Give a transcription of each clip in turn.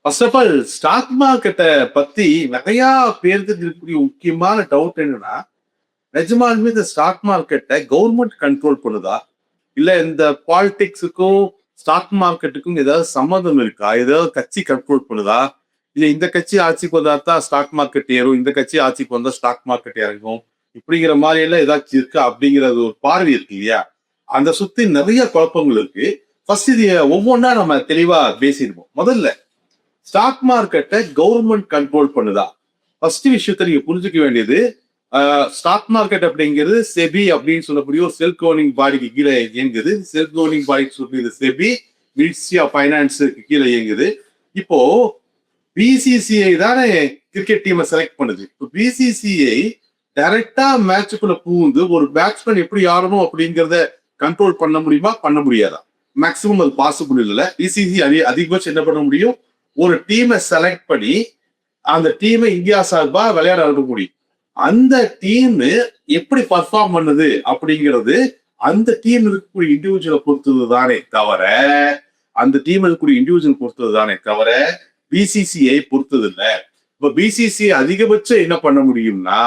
First of all stock மார்க்கெட்டை பத்தி நிறைய பேருக்கு இருக்கக்கூடிய முக்கியமான டவுட் என்னன்னா, நிஜமாலுமே இந்த ஸ்டாக் மார்க்கெட்டை கவர்மெண்ட் கண்ட்ரோல் பண்ணுதா? இல்ல இந்த பாலிடிக்ஸுக்கும் ஸ்டாக் மார்க்கெட்டுக்கும் ஏதாவது சம்மந்தம் இருக்கா? ஏதாவது கட்சி கண்ட்ரோல் பண்ணுதா? இல்ல இந்த கட்சி ஆட்சிக்கு வந்தா தான் ஸ்டாக் மார்க்கெட் ஏறும், இந்த கட்சி ஆட்சிக்கு வந்தா ஸ்டாக் மார்க்கெட் இறங்கும். இப்படிங்கிற மாதிரி எல்லாம் ஏதாச்சும் இருக்கா? அப்படிங்கிறது ஒரு பார்வை இருக்கு இல்லையா? அந்த சுத்தி நிறைய குழப்பங்கள் இருக்கு. ஃபர்ஸ்ட் இது ஒவ்வொன்றா நம்ம தெளிவா பேசிடுவோம். முதல்ல ஸ்டாக் மார்க்கெட்டை கவர்மெண்ட் கண்ட்ரோல் பண்ணுதா? ஃபர்ஸ்ட் விஷயத்த நீங்க புரிஞ்சுக்க வேண்டியது, ஸ்டாக் மார்க்கெட் அப்படிங்கிறது செபி அப்படின்னு சொல்லக்கூடிய ஒரு செல்ஃப் கவர்னிங் பாடிக்கு கீழே இயங்குது. செல்ஃப் கவர்னிங் பாடிக்கு சொல்லி செபி மினிஸ்ட்ரி ஆஃப் ஃபைனான்ஸுக்கு கீழே இயங்குது. இப்போ பிசிசிஐ தானே கிரிக்கெட் டீமை செலக்ட் பண்ணுது. இப்போ பிசிசிஐ டைரக்டா மேட்சுக்குள்ள பூந்து ஒரு பேட்ஸ்மேன் எப்படி ஆடணும் அப்படிங்கிறத கண்ட்ரோல் பண்ண முடியுமா? பண்ண முடியாதா? மேக்சிமம் அது பாசிபிள் இல்லை. பிசிசி அதிகபட்சம் என்ன பண்ண முடியும்? ஒரு டீமை செலக்ட் பண்ணி அந்த டீமை இந்தியா சார்பா விளையாட அனுப்ப முடியும். அந்த டீம் எப்படி பர்ஃபார்ம் பண்ணுது அப்படிங்கிறது அந்த டீம் இருக்கக்கூடிய இண்டிவிஜுவலை பொறுத்தது தானே தவிர அந்த டீம் இருக்கக்கூடிய இண்டிவிஜுவல் பொறுத்தது தானே தவிர பிசிசிஐ பொறுத்தது இல்லை. இப்ப பிசிசிஐ அதிகபட்சம் என்ன பண்ண முடியும்னா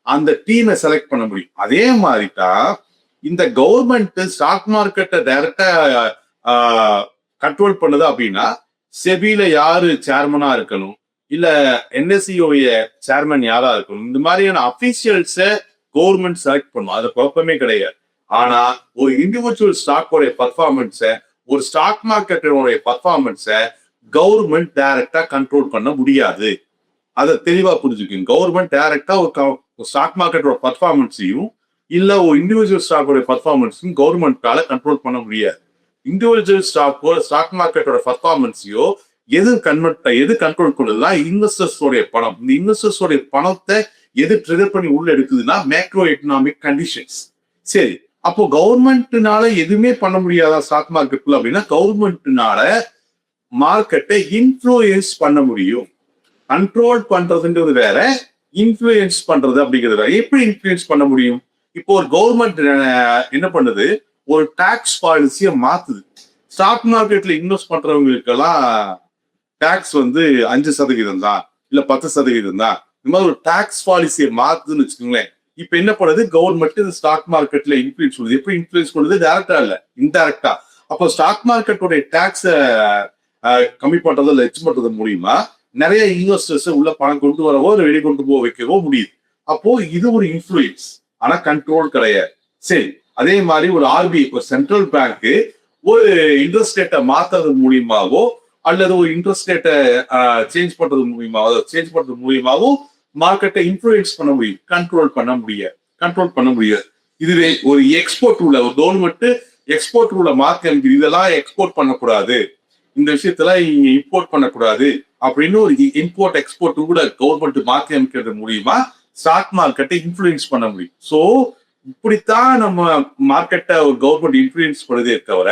அந்த டீமை செலக்ட் பண்ண முடியும். அதே மாதிரிதான் இந்த கவர்மெண்ட் ஸ்டாக் மார்க்கெட்டை டைரக்டா கண்ட்ரோல் பண்ணுது அப்படின்னா செபில யாரு சேர்மனா இருக்கணும், இல்ல என்எஸ்சிஓய சேர்மன் யாரா இருக்கணும், இந்த மாதிரியான அபிஷியல்ஸ கவர்மெண்ட் செலக்ட் பண்ணும். அது குழப்பமே கிடையாது. ஆனா ஒரு இண்டிவிஜுவல் ஸ்டாக்கோடைய பர்ஃபார்மன்ஸ, ஒரு ஸ்டாக் மார்க்கெட்டோடைய பர்ஃபார்மன்ஸ கவர்மெண்ட் டைரக்டா கண்ட்ரோல் பண்ண முடியாது. அதை தெளிவா புரிஞ்சுக்கணும். கவர்மெண்ட் டைரக்டா ஒரு ஸ்டாக் மார்க்கெட்டோட பர்ஃபார்மன்ஸையும் இல்ல ஒரு இண்டிவிஜுவல் ஸ்டாக்கோட பர்ஃபார்மன்ஸையும் கவர்மெண்டால கண்ட்ரோல் பண்ண முடியாது. இண்டிவிஜுவல் ஸ்டாக் மார்க்கெட்டோட பர்ஃபார்மன்ஸையோ எது கண்ட்ரோல் பண்ணுதுன்னா இன்வெஸ்டர்ஸோடைய பணம். இந்த இன்வெஸ்டர்ஸோடைய பணத்தை எது ட்ரிகர் பண்ணி உள்ள எடுக்குதுன்னா மேக்ரோ எக்கனாமிக் கண்டிஷன்ஸ். சரி, அப்போ கவர்மெண்ட்னால எதுவுமே பண்ண முடியாதா ஸ்டாக் மார்க்கெட்ல அப்படின்னா கவர்மெண்ட்னால மார்க்கெட்டை இன்ஃப்ளூயன்ஸ் பண்ண முடியும். கண்ட்ரோல் பண்றதுன்றது வேற, இன்ஃப்ளூயன்ஸ் பண்றது அப்படிங்கிறது வேற. எப்படி இன்ஃப்ளூயன்ஸ் பண்ண முடியும்? இப்போ ஒரு கவர்மெண்ட் என்ன பண்ணுது, ஒரு டாக்ஸ் பாலிசியை மாத்துது. ஸ்டாக் மார்க்கெட்ல இன்வெஸ்ட் பண்றவங்களுக்கெல்லாம் டாக்ஸ் 5% தான், இல்ல 10% தான். இந்த மாதிரி ஒரு டாக்ஸ் பாலிசியை மாத்துதுன்னு வச்சுக்கோங்களேன். இப்ப என்ன பண்ணுது கவர்மெண்ட் இந்த ஸ்டாக் மார்க்கெட்ல இன்ஃப்ளூயன்ஸ் பண்ணுது. எப்படி இன்ஃப்ளூயன்ஸ் பண்ணுது? டைரக்டா இல்ல, இன்டைரக்டா. அப்போ ஸ்டாக் மார்க்கெட்டோட டாக்ஸ கம்மி பண்றதோ இல்ல எச் பண்றது மூலியமா நிறைய இன்வெஸ்டர்ஸ் உள்ள பணம் கொண்டு வரவோ வெளியே கொண்டு போக வைக்கவோ முடியுது. அப்போ இது ஒரு இன்ஃப்ளூயன்ஸ், ஆனா கண்ட்ரோல் கிடையாது. சரி, அதே மாதிரி ஒரு ஆர்பிஐ, ஒரு சென்ட்ரல் பேங்க் ஒரு இன்ட்ரெஸ்ட் ரேட்டை மாத்துறது மூலியமாவோ அல்லது ஒரு இன்ட்ரெஸ்ட் ரேட்டை சேஞ்ச் பண்றது மூலியமாவோ மார்க்கெட்டை இன்ஃப்ளூயன்ஸ் பண்ண முடியும், கண்ட்ரோல் பண்ண முடியாது. இதுவே ஒரு எக்ஸ்போர்ட் ரூல, ஒரு கவர்மெண்ட் எக்ஸ்போர்ட் ரூல மார்க் இதெல்லாம் எக்ஸ்போர்ட் பண்ணக்கூடாது, இந்த விஷயத்துல இம்போர்ட் பண்ணக்கூடாது அப்படின்னு ஒரு இம்போர்ட் எக்ஸ்போர்ட் கூட கவர்மெண்ட் மாற்றி அமைக்கிறது மூலியமா ஸ்டாக் மார்க்கெட்டை இன்ஃப்ளூயன்ஸ் பண்ண முடியும். சோ இப்படித்தான் நம்ம மார்க்கெட்டை ஒரு கவர்மெண்ட் இன்ஃப்ளூயன்ஸ் பண்ணுதே தவிர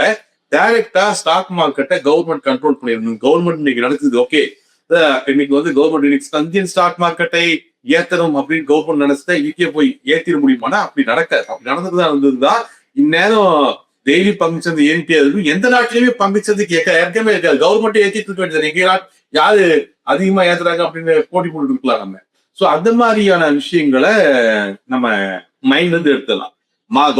டைரக்டா ஸ்டாக் மார்க்கெட்டை கவர்மெண்ட் கண்ட்ரோல் பண்ணிடணும். கவர்மெண்ட் இன்னைக்கு நடக்குது, ஓகே, இன்னைக்கு கவர்மெண்ட் இன்னைக்கு இந்தியன் ஸ்டாக் மார்க்கெட்டை ஏத்தணும் அப்படின்னு கவர்மெண்ட் நினைச்சா இன்னைக்கே போய் ஏத்திட முடியுமானா அப்படி நடக்காது. அப்படி நடந்துதான் இருந்ததுதான் இந்நேரம் டெய்லி பங்குச்சந்தை ஏறிட்டே இருக்கும். எந்த நாட்டிலுமே பங்குச்சந்தை ஏற்கனவே இருக்காது. கவர்மெண்ட் ஏற்றிட்டு இருக்க வேண்டியது, எங்க யாரு அதிகமா ஏத்துறாங்க அப்படின்னு போட்டி போட்டு இருக்கலாம் நம்ம. சோ அந்த மாதிரியான விஷயங்களை நம்ம மைண்ட்ல இருந்து எடுத்துடலாம்.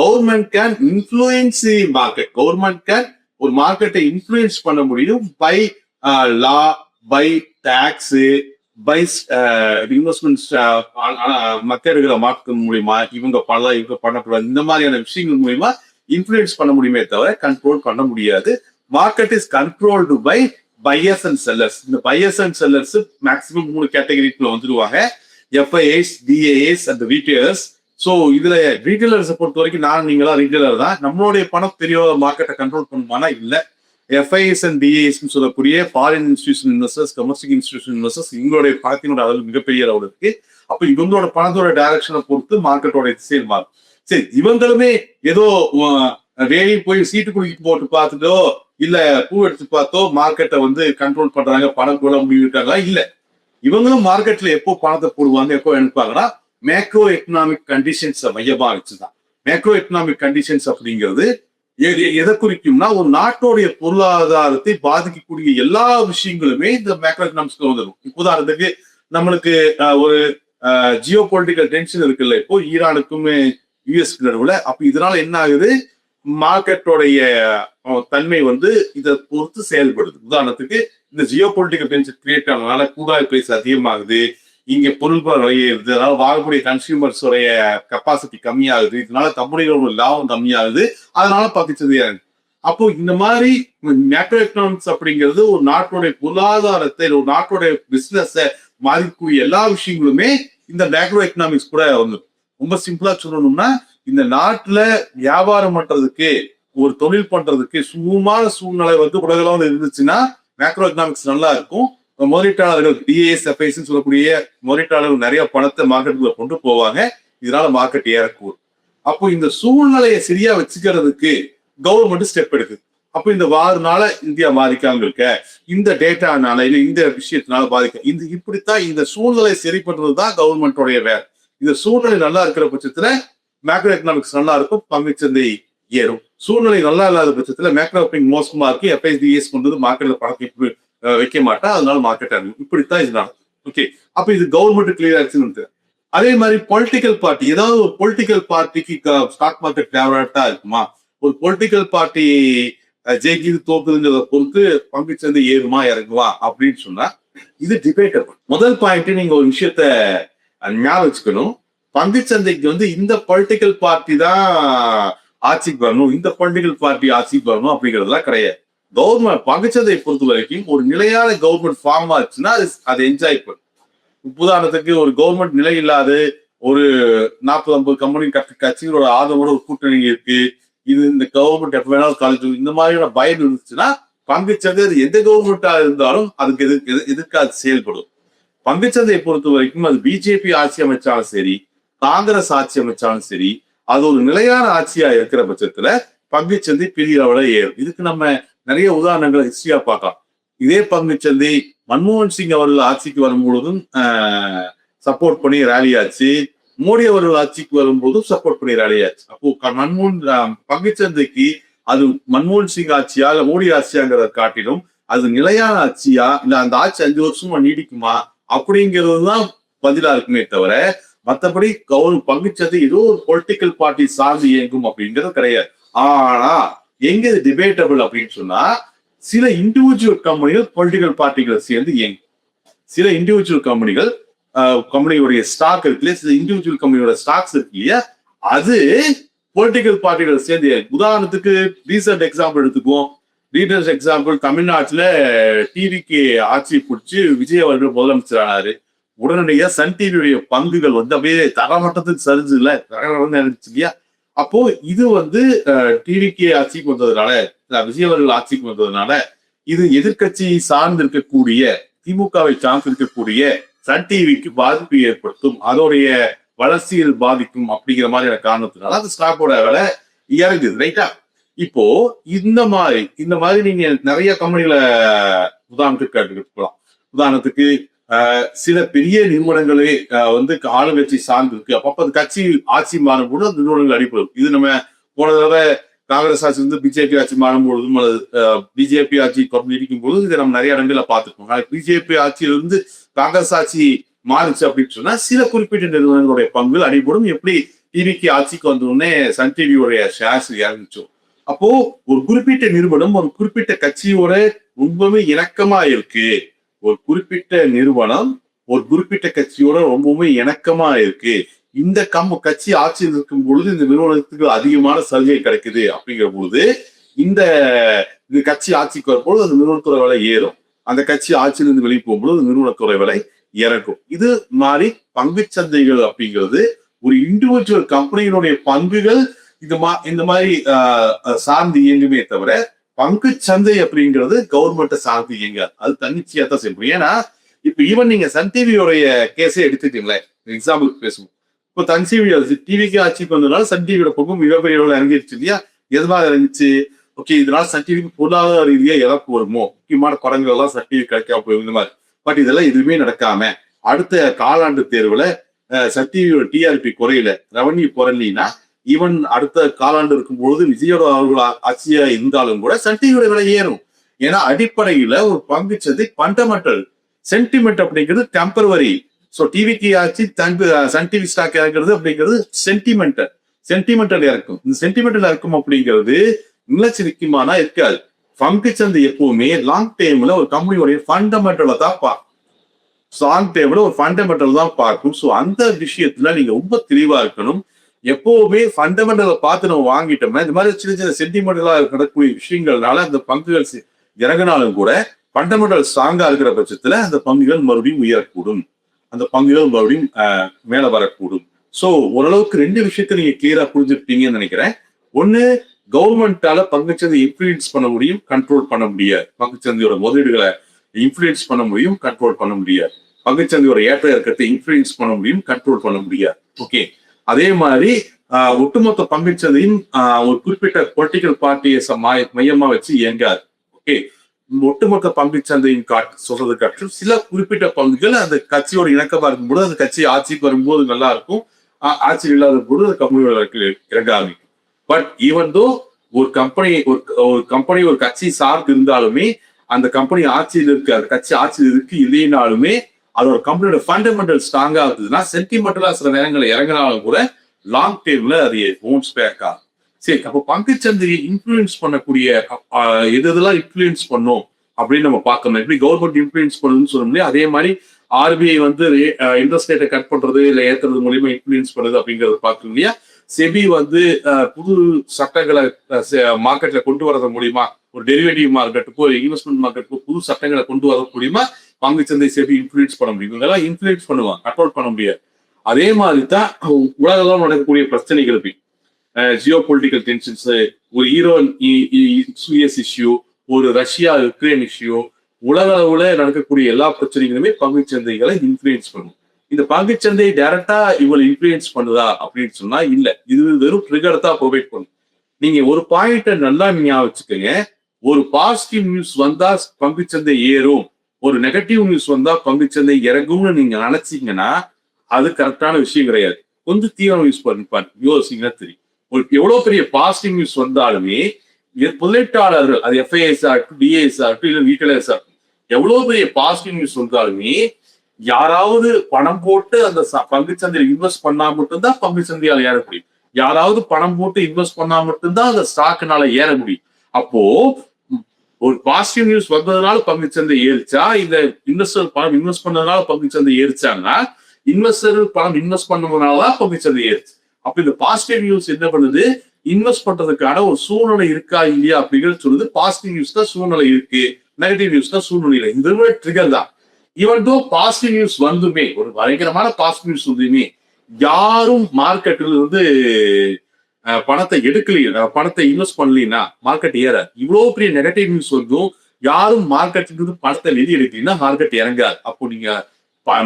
Government can influence market. Government can ஒரு மார்க்கெட்டை இன்ஃப்ளூயன்ஸ் பண்ண முடியும் by law, by tax, by investment மெத்தடுகளை மாற்று மூலியமா இவங்க பண்ணக்கூடாது, இந்த மாதிரியான விஷயங்கள் மூலியமா இன்ஃப்ளூயன்ஸ் பண்ண முடியுமே தவிர கண்ட்ரோல் பண்ண முடியாது. Market is controlled by buyers and sellers. இந்த பையர்ஸ் அண்ட் செல்லர்ஸ் மேக்சிமம் 3 கேட்டகரிக்குள்ள வந்துருவாங்க, FIS, DAS and retailers. So இதுல ரீட்டைலர்ஸை பொறுத்த வரைக்கும் நான் நீங்களாம் ரீட்டைலர் தான். நம்மளுடைய பணம் பெரிய மார்க்கெட்டை கண்ட்ரோல் பண்ணுமானா இல்ல. எஃப்ஐஎஸ் அண்ட் டிஏஎஸ் சொல்லக்கூடிய foreign institution investors, domestic institution investors, இவங்களுடைய பணத்தினோட அளவு மிகப்பெரிய அளவு இருக்கு. அப்ப இவங்களோட பணத்தோட டைரக்ஷனை பொறுத்து மார்க்கெட்டோட திசையில் மாறும். சரி, இவங்களுமே ஏதோ வேலையை போய் சீட்டு குலுக்கி போட்டு பார்த்துட்டோ இல்ல பூ எடுத்து பார்த்தோ மார்க்கெட்டை கண்ட்ரோல் பண்றாங்க, பணம் கூட முடிவிட்டாங்களா? இல்ல. இவங்களும் மார்க்கெட்ல எப்போ பணத்தை போடுவாங்க, எப்போ அனுப்பாங்கன்னா மேக்ரோ எக்கனாமிக் கண்டிஷன்ஸ் மையமா வச்சுதான். மேக்ரோ எக்கனாமிக் கண்டிஷன்ஸ் அப்படிங்கிறது எதை குறிக்கும்னா ஒரு நாட்டோடைய பொருளாதாரத்தை பாதிக்கக்கூடிய எல்லா விஷயங்களுமே இந்த மேக்ரோ எக்கனாமிக்ஸ்ல வந்துடும். உதாரணத்துக்கு நம்மளுக்கு ஒரு ஜியோ பொலிட்டிக்கல் டென்ஷன் இருக்குல்ல, இப்போ ஈரானுக்கும் யுஎஸ்க்கு நடுவுல. அப்ப இதனால என்ன ஆகுது, மார்க்கெட்டோடைய தன்மை வந்து இதை பொறுத்து செயல்படுது. உதாரணத்துக்கு இந்த ஜியோ பொலிட்டிக்கல் டென்ஷன் கிரியேட் ஆனதுனால கூடாய் பிரைஸ் அதிகமாகுது, இங்க பொருட்கள் விலையேறுது, அதனால வாங்கக்கூடிய கன்சியூமர்ஸோடைய கெப்பாசிட்டி கம்மியாகுது, இதனால கம்பெனிகளோட லாபம் கம்மியாகுது, அதனால பகிச்சது. அப்போ இந்த மாதிரி மேக்ரோ எக்கனாமிக்ஸ் அப்படிங்கிறது ஒரு நாட்டுடைய பொருளாதாரத்தை, ஒரு நாட்டுடைய பிசினஸ மாறிக்கூடிய எல்லா விஷயங்களுமே இந்த மேக்ரோ எக்கனாமிக்ஸ் கூட வந்து. ரொம்ப சிம்பிளா சொல்லணும்னா, இந்த நாட்டுல வியாபாரம் பண்றதுக்கு, ஒரு தொழில் பண்றதுக்கு சுமூகமான சூழ்நிலை வந்து உலகளவில் இருந்துச்சுன்னா மேக்ரோ எக்கனாமிக்ஸ் நல்லா இருக்கும். முதலீட்டாளர்கள் டிஏஎஸ் எஃப்ஐஸ் சொல்லக்கூடிய முதலீட்டாளர்கள் நிறைய பணத்தை மார்க்கெட்டுக்குள்ள கொண்டு போவாங்க, இதனால மார்க்கெட் ஏறக்கூடும். அப்போ இந்த சூழ்நிலையை சரியா வச்சுக்கிறதுக்கு கவர்மெண்ட் ஸ்டெப் எடுக்குது. அப்போ இந்த வாரனால இந்தியா பாதிக்காம இருக்க, இந்த டேட்டானால இல்ல இந்த விஷயத்தினால பாதிக்க, இந்த இப்படித்தான் இந்த சூழ்நிலை சரி பண்றதுதான் கவர்மெண்டோடைய வேலை. இந்த சூழ்நிலை நல்லா இருக்கிற பட்சத்துல மேக்ரோ எக்கனாமிக்ஸ் நல்லா இருக்கும், பங்குச்சந்தை ஏறும். சூழ்நிலை நல்லா இல்லாத பட்சத்துல மேக்ரோ எக்கனாமிக் மோசமா இருக்கு, எஃப்ஐடிஎஸ் கொண்டு மார்க்கெட்ல பணத்தை வைக்க மாட்டா, அதனால மார்க்கெட் ஆகும். இப்படித்தான் இது நடக்கும். ஓகே, அப்ப இது கவர்மெண்ட் கிளியர் ஆச்சுன்னு. அதே மாதிரி பொலிட்டிக்கல் பார்ட்டி, ஏதாவது ஒரு பொலிட்டிக்கல் பார்ட்டிக்கு ஸ்டாக் மார்க்கெட் ஃபேவரட்டா இருக்குமா? ஒரு பொலிட்டிக்கல் பார்ட்டி ஜெயிக்குது தோக்குதுங்கிறத பொறுத்து பங்குச்சந்தை ஏறுமா இறங்குவா அப்படின்னு சொன்னா இது டிபேட்டபிள். முதல் பாயிண்ட், நீங்க ஒரு விஷயத்த ஞாபகம் வச்சுக்கணும். பங்குச்சந்தைக்கு வந்து இந்த பொலிட்டிக்கல் பார்ட்டி தான் ஆட்சிக்கு வரணும், இந்த பொலிட்டிக்கல் பார்ட்டி ஆட்சிக்கு வரணும் அப்படிங்கிறதுலாம் கிடையாது. கவர்மெண்ட் பங்குச்சந்தையை பொறுத்த வரைக்கும் ஒரு நிலையான கவர்மெண்ட் ஃபார்ம் ஆச்சுன்னா அதை என்ஜாய் பண்ணும். உதாரணத்துக்கு ஒரு கவர்மெண்ட் நிலை இல்லாத ஒரு 40-50 கம்பெனி கட்சிகளோட ஆதரவோட ஒரு கூட்டணி இருக்கு, இது இந்த கவர்மெண்ட் எப்ப வேணாலும் காலேஜ், இந்த மாதிரியான பயம் இருந்துச்சுன்னா பங்குச்சந்தை அது எந்த கவர்மெண்டா இருந்தாலும் அதுக்கு எதிர்க்காது செயல்படும். பங்குச்சந்தையை பொறுத்த வரைக்கும் அது பிஜேபி ஆட்சி அமைச்சாலும் சரி, காங்கிரஸ் ஆட்சி அமைச்சாலும் சரி, அது ஒரு நிலையான ஆட்சியா இருக்கிற பட்சத்துல பங்குச்சந்தை பெரிய அளவுல ஏறும். இதுக்கு நம்ம நிறைய உதாரணங்களை ஹிஸ்டரியா பார்க்கலாம். இதே பங்குச்சந்தை மன்மோகன் சிங் அவர்கள் ஆட்சிக்கு வரும்பொழுதும் சப்போர்ட் பண்ணி ரேலி ஆச்சு, மோடி அவர்கள் ஆட்சிக்கு வரும்போதும் சப்போர்ட் பண்ணி ரேலி ஆச்சு. அப்போ பங்குச்சந்தைக்கு அது மன்மோகன் சிங் ஆட்சியா இல்ல மோடி ஆட்சியாங்கிறத காட்டிலும் அது நிலையான ஆட்சியா இல்ல அந்த ஆட்சி 5 வருஷமா நீடிக்குமா அப்படிங்கிறதுதான் பதிலா இருக்குமே தவிர, மற்றபடி பங்குச்சந்தை ஏதோ ஒரு பொலிட்டிக்கல் பார்ட்டி சார்ந்து இயங்கும் அப்படிங்கிறது கிடையாது. ஆனா எங்க இது டிபேட்டபிள் அப்படின்னு சொன்னா, சில இண்டிவிஜுவல் கம்பெனிகள் பொலிட்டிக்கல் பார்ட்டிகளை சேர்ந்து இயங்கும். சில இண்டிவிஜுவல் கம்பெனியோடைய ஸ்டாக் இருக்கு இல்லையா, சில இண்டிவிஜுவல் கம்பெனியோட ஸ்டாக்ஸ் இருக்கு இல்லையா, அது பொலிட்டிக்கல் பார்ட்டிகள் சேர்ந்து. உதாரணத்துக்கு ரீசெண்ட் எக்ஸாம்பிள் எடுத்துக்குவோம். ரீசெண்ட் எக்ஸாம்பிள், தமிழ்நாட்டுல டிவிக்கு ஆட்சி பிடிச்சி விஜய் அவர்கள் முதலமைச்சர் ஆனாரு. உடனடியா சன் டிவியுடைய பங்குகள் வந்து அப்படியே தரமட்டத்துக்கு சரிஞ்சு இல்ல நினைச்சு இல்லையா. அப்போ இது வந்து டிவிக்கு ஆட்சிக்கு வந்ததுனால, விஜய் அவர்கள் ஆட்சிக்கு வந்ததுனால இது எதிர்கட்சி சார்ந்து இருக்கக்கூடிய, திமுகவை சார்ந்து இருக்கக்கூடிய சன் டிவிக்கு பாதிப்பு ஏற்படுத்தும், அதோடைய வளர்ச்சியில் பாதிக்கும் அப்படிங்கிற மாதிரியான காரணத்தினால அந்த ஸ்டாக்கோட விலை இறங்குது. ரைட்டா? இப்போ இந்த மாதிரி நீங்க நிறைய கம்பெனிகளை உதாரணத்துக்கு கேட்டுக்கலாம். உதாரணத்துக்கு சில பெரிய நிறுவனங்களே வந்து ஆளுங்கட்சி சார்ந்து இருக்கு. அப்ப அது கட்சி ஆட்சி மாறும்போது அந்த நிறுவனங்கள் அடிப்படும். இது நம்ம போன தடவை காங்கிரஸ் ஆட்சி வந்து பிஜேபி ஆட்சி மாறும்பொழுதும் பிஜேபி ஆட்சி தொடர்ந்து இருக்கும் போது இதை நம்ம நிறைய இடங்கள்ல பார்த்துருக்கோம். பிஜேபி ஆட்சியிலிருந்து காங்கிரஸ் ஆட்சி மாறுச்சு அப்படின்னு சொன்னா சில குறிப்பிட்ட நிறுவனங்களுடைய பங்குகள் அடிபடும். எப்படி டிவிக்கு ஆட்சிக்கு வந்தோடனே சன் டிவியோடைய ஷேர்ஸ் இறங்குச்சோம். அப்போ ஒரு குறிப்பிட்ட நிறுவனம் ஒரு குறிப்பிட்ட கட்சியோட ரொம்பவே இணக்கமா இருக்கு, ஒரு குறிப்பிட்ட நிறுவனம் ஒரு குறிப்பிட்ட கட்சியோட ரொம்பவுமே இணக்கமா இருக்கு, இந்த கட்சி ஆட்சியில் இருக்கும் பொழுது இந்த நிறுவனத்துக்கு அதிகமான சலுகை கிடைக்குது அப்படிங்கிற பொழுது இந்த கட்சி ஆட்சிக்கு வரும்பொழுது அந்த நிறுவனத்தோட விலை ஏறும், அந்த கட்சி ஆட்சியிலிருந்து வெளியே போகும்போது அந்த நிறுவனத்தோட விலை இறக்கும். இது மாதிரி பங்கு சந்தைகள் அப்படிங்கிறது ஒரு இண்டிவிஜுவல் கம்பெனியினுடைய பங்குகள் இந்த மாதிரி சார்ந்து இயங்குமே தவிர பங்கு சந்தை அப்படிங்கிறது கவர்மெண்ட்டை சார்ந்து இயங்காது, அது தன்னிச்சையா தான் செய்யும். ஏன்னா இப்ப ஈவன் நீங்க சன் டிவியோடைய கேஸே எடுத்துட்டீங்களே, எக்ஸாம்பிளுக்கு பேசுவோம். இப்போ சன் டிவி டிவிக்கு ஆட்சிக்கு வந்ததுனால சன் டிவியோட பங்கும் மிகப்பெரிய இறங்கிருச்சு இல்லையா. எதனால இறங்கிச்சு? ஓகே, இதனால சன் டிவிக்கு பொருளாதார ரீதியா இழப்பு வருமோ, முக்கியமான படங்கள் எல்லாம் சன் டிவி கிடைக்காம போய் இந்த மாதிரி. பட் இதெல்லாம் எதுவுமே நடக்காம அடுத்த காலாண்டு தேர்வுல சன் டிவியோட டிஆர்பி குறையில, ரெவன்யூ குறையினா ஈவன் அடுத்த காலாண்டு இருக்கும்பொழுது விஜயோட அவர்கள் ஆட்சியா இருந்தாலும் கூட சன் டிவியோட விலை ஏறும். ஏன்னா அடிப்படையில ஒரு பங்குச்சந்தை ஃபண்டமெண்டல், சென்டிமெண்ட் அப்படிங்கிறது டெம்பரவரி. ஸோ டிவிக்கு ஆச்சு சன் டிவி ஸ்டாக் இறங்குறது அப்படிங்கிறது சென்டிமெண்டல் இறக்கும். இந்த சென்டிமெண்டல் இறக்கும் அப்படிங்கிறது நிலைச்சு நிற்குமானா இருக்காது. பங்குச்சந்தை எப்பவுமே லாங் டைம்ல ஒரு கம்பெனியோடைய ஃபண்டமெண்டலை தான் பார்க்கும். லாங் டைம்ல ஒரு ஃபண்டமெண்டல் தான் பார்க்கும். ஸோ அந்த விஷயத்துல நீங்க ரொம்ப தெளிவா இருக்கணும். எப்பவுமே ஃபண்டமெண்டலை பார்த்து நம்ம வாங்கிட்டோம்னா இந்த மாதிரி சின்ன சின்ன சென்டிமெண்டலா நடக்கக்கூடிய விஷயங்கள்னால அந்த பங்குகள் இறங்கினாலும் கூட ஃபண்டமெண்டல் ஸ்ட்ராங்கா இருக்கிற பட்சத்துல அந்த பங்குகள் மறுபடியும் உயரக்கூடும், அந்த பங்குகள் மறுபடியும் மேல வரக்கூடும். ஸோ ஓரளவுக்கு ரெண்டு விஷயத்த நீங்க கிளியரா புரிஞ்சுருப்பீங்கன்னு நினைக்கிறேன். ஒண்ணு, கவர்மெண்டால பங்குச்சந்தை இன்ஃபுளுன்ஸ் பண்ண முடியும், கண்ட்ரோல் பண்ண முடியாது. பங்குச்சந்தையோட முதலீடுகளை இன்ஃபுளுன்ஸ் பண்ண முடியும், கண்ட்ரோல் பண்ண முடியாது. பங்குச்சந்தையோட ஏற்ற இறக்கத்தை இன்ஃபுளுன்ஸ் பண்ண முடியும், கண்ட்ரோல் பண்ண முடியாது. ஓகே, அதே மாதிரி ஒட்டுமொத்த பங்குச்சந்தையும் ஒரு குறிப்பிட்ட பொலிட்டிக்கல் பார்ட்டியை மையமா வச்சு இயங்காது. ஓகே, ஒட்டுமொத்த பங்குச்சந்தையின் சொல்றது காட்டும் சில குறிப்பிட்ட பங்குகள் அந்த கட்சியோட இணக்கமா இருக்கும்போது அந்த கட்சி ஆட்சிக்கு வரும்போது நல்லா இருக்கும், ஆட்சி இல்லாத போது அது கம்பெனிகளுக்கு இறங்க ஆரம்பிக்கும். பட் ஈவன் தோ ஒரு கம்பெனி ஒரு கட்சி சார்ந்து இருந்தாலுமே அந்த கம்பெனி ஆட்சியில் இருக்கு, அந்த கட்சி ஆட்சியில் இருக்கு இல்லைனாலுமே அதோட கம்பெனியோட ஃபண்டமெண்டல் ஸ்ட்ராங்கா இருந்ததுன்னா சென்டிமெண்டலா சில நேரங்களை இறங்கினாலும் கூட லாங் டேர்ம்ல அது பவுன்ஸ் பேக் ஆகும். சரி, அப்போ பங்குச்சந்தையை இன்ஃபுளுன்ஸ் பண்ணக்கூடிய எதெல்லாம் இன்ஃபுளுன்ஸ் பண்ணும் அப்படின்னு நம்ம பார்க்கணும். எப்படி கவர்மெண்ட் இன்ஃபுளுன்ஸ் பண்ணுதுன்னு சொல்ல முடியாது, அதே மாதிரி ஆர்பிஐ வந்து இன்ட்ரெஸ்ட் ரேட்டை கட் பண்றது இல்ல ஏத்துறது மூலியமா இன்ஃபுளுன்ஸ் பண்ணுது அப்படிங்கறத பார்க்கணும் இல்லையா. செபி வந்து புது சட்டங்களை மார்க்கெட்ல கொண்டு வரது மூலியமா, ஒரு டெரிவேட்டிவ் மார்க்கெட்டுக்கோ இன்வெஸ்ட்மெண்ட் மார்க்கெட்டுக்கோ புது சட்டங்களை கொண்டு வர மூலியமா பங்குச்சந்தை செபி இன்ஃபுளுன்ஸ் பண்ண முடியும். இவங்கெல்லாம் இன்ஃபுளுன்ஸ் பண்ணுவாங்க, கண்ட்ரோல் பண்ண முடியாது. அதே மாதிரி தான் உலகம் நடக்கக்கூடிய பிரச்சனைகளுக்கு ஜியோ பொலிட்டிக்கல் டென்ஷன்ஸ், ஒரு ஈரான் யுஎஸ் இஷ்யூ, ஒரு ரஷ்யா யுக்ரைன் இஷ்யூ, உலக அளவுல நடக்கக்கூடிய எல்லா பிரச்சனைகளுமே பங்குச்சந்தைகளை இன்ஃபுளுன்ஸ் பண்ணும். இந்த பங்குச்சந்தை டைரக்டா இவங்களை இன்ஃபுளுன்ஸ் பண்ணுதா அப்படின்னு சொன்னா இல்ல, இது வெறும் ட்ரிகர் தான் ப்ரொவைட் பண்ணும். நீங்க ஒரு பாயிண்ட நல்லா ஞாபகம் வச்சுக்கோங்க. ஒரு பாசிட்டிவ் நியூஸ் வந்தா பங்குச்சந்தை ஏறும், ஒரு நெகட்டிவ் நியூஸ் வந்தா பங்குச்சந்தை இறங்கும்னு நீங்க நினைச்சீங்கன்னா அது கரெக்டான விஷயம் கிடையாது. கொஞ்சம் தீவிரம் யூஸ் யோசிங்கன்னா தெரியும். உங்களுக்கு எவ்வளவு பெரிய பாசிட்டிவ் நியூஸ் வந்தாலுமே முதலீட்டாளர்கள், அது எஃப்ஐஎஸ் ஆகட்டும், டிஏஎஸ் ஆகட்டும், இல்ல ரீட்டைலர்ஸ் ஆகட்டும், எவ்வளவு பெரிய பாசிட்டிவ் நியூஸ் வந்தாலுமே யாராவது பணம் போட்டு அந்த பங்குச்சந்தையில இன்வெஸ்ட் பண்ணா மட்டும்தான் பங்குச்சந்தையால ஏற முடியும். யாராவது பணம் போட்டு இன்வெஸ்ட் பண்ணா மட்டும்தான் அந்த ஸ்டாக்குனால ஏற முடியும். அப்போ ஒரு பாசிட்டிவ் நியூஸ் வந்ததுனால பங்குச்சந்தை ஏறிச்சா, இந்த இன்வெஸ்டர் பணம் இன்வெஸ்ட் பண்ணதுனால பங்குச்சந்தை ஏறிச்சாங்கன்னா இன்வெஸ்டர் பணம் இன்வெஸ்ட் பண்ணதுனாலதான் பங்குச்சந்தை ஏறிச்சு. அப்ப இந்த பாசிட்டிவ் நியூஸ் என்ன பண்ணுது, இன்வெஸ்ட் பண்றதுக்கான ஒரு சூழ்நிலை இருக்கா இல்லையா அப்படிங்கிறது சொல்லுது. பாசிட்டிவ் நியூஸ் தான் சூழ்நிலை இருக்கு, நெகட்டிவ் நியூஸ் தான் சூழ்நிலை இல்லை. இந்த ட்ரிகர் தான். ஈவன் தோ பாசிட்டிவ் நியூஸ் வந்துமே, ஒரு பயங்கரமான பாசிட்டிவ் நியூஸ் வந்துமே யாரும் மார்க்கெட்டில் வந்து பணத்தை எடுக்கலையா, பணத்தை இன்வெஸ்ட் பண்ணலீங்கன்னா மார்க்கெட் ஏறாது. இவ்வளவு பெரிய நெகட்டிவ் நியூஸ் வந்தும் யாரும் மார்க்கெட்டுக்கு பணத்தை நிதி எடுத்தீங்கன்னா மார்க்கெட் இறங்காது. அப்போ நீங்க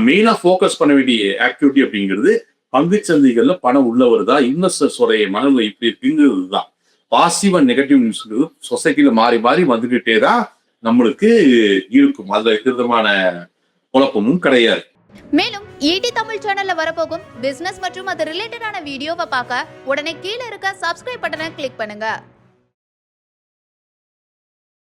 மெயினா போக்கஸ் பண்ண வேண்டிய ஆக்டிவிட்டி அப்படிங்கிறது பங்குச்சந்தைகள்ல பணம் உள்ள வருதா, இன்வெஸ்டர்ஸ் உடைய மனநிலை இப்படி இருக்குங்கிறது தான். பாசிட்டிவ் அண்ட் நெகட்டிவ் நியூஸ் சொசைட்டில மாறி மாறி வந்துகிட்டே தான் நம்மளுக்கு இருக்கும். அதுல விதமான குழப்பமும் கிடையாது. மேலும் ஈடி தமிழ் சேனல்ல வரப்போகும் பிசினஸ் மற்றும் அது ரிலேட்டடான வீடியோவை பார்க்க உடனே கீழே இருக்க சப்ஸ்கிரைப் பட்டனை கிளிக் பண்ணுங்க.